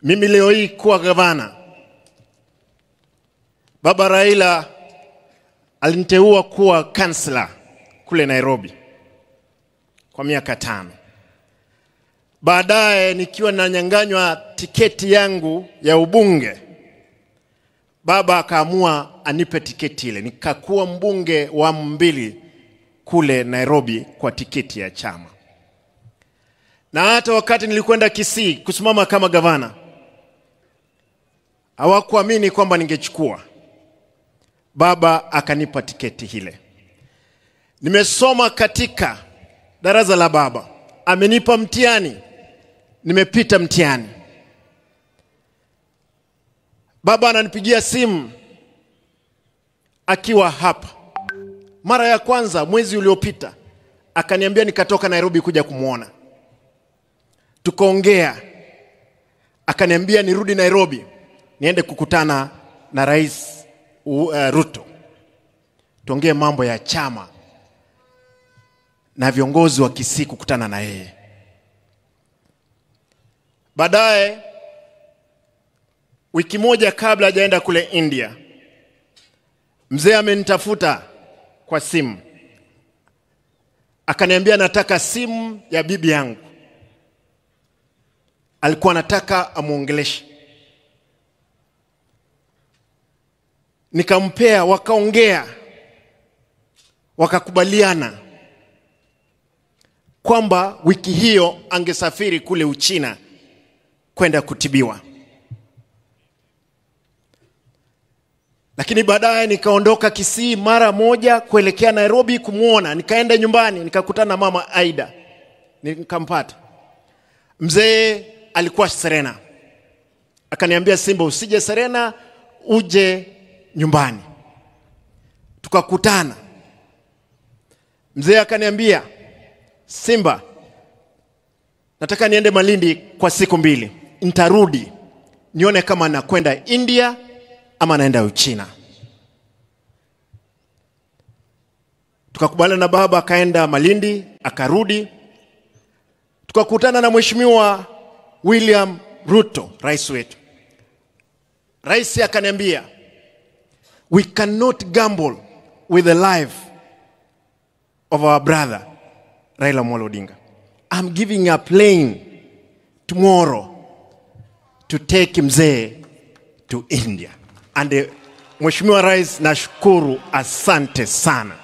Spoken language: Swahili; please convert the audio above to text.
Mimi leo hii kuwa gavana, Baba Raila aliniteua kuwa kansela kule Nairobi kwa miaka 5. Baadaye nikiwa nanyang'anywa tiketi yangu ya ubunge, baba akaamua anipe tiketi ile. Nikakuwa mbunge wa 2 kule Nairobi kwa tiketi ya chama. Na hata wakati nilikwenda Kisii kusimama kama gavana, hawakuamini kwamba ningechukua. Baba akanipa tiketi ile. Nimesoma katika darasa la baba. Amenipa mtihani. Nimepita mtihani. Baba ananipigia simu akiwa hapa. Mara ya kwanza mwezi uliopita akaniambia nikatoka Nairobi kuja kumuona. Tukaongea. Akaniambia nirudi Nairobi niende kukutana na Rais Ruto. Tuongee mambo ya chama na viongozi wa Kisii kukutana na yeye. Baadaye wiki moja kabla hajaenda kule India, mzee amenitafuta kwa simu. Akaniambia nataka simu ya bibi yangu. Alikuwa anataka amuongeleshe. Nikampea, wakaongea. Wakakubaliana kwamba wiki hiyo angesafiri kule Uchina kwenda kutibiwa. Lakini baadaye nikaondoka Kisii mara moja kuelekea Nairobi kumuona. Nikaenda nyumbani, nikakutana na mama Aida. Nikampata. Mzee alikuwa Serena. Akaniambia, Simba, usije Serena, uje nyumbani. Tukakutana. Mzee akaniambia, Simba, nataka niende Malindi kwa siku 2. Nitarudi nione kama nakwenda India ama naenda Uchina. Tukakubaliana na baba, akaenda Malindi, akarudi. Tukakutana na Mheshimiwa William Ruto, rais wetu. Rais akaniambia, we cannot gamble with the life of our brother Raila Amolo Odinga. I'm giving a plane tomorrow to take mzee to India. And Mheshimiwa Rais, nashukuru, asante sana.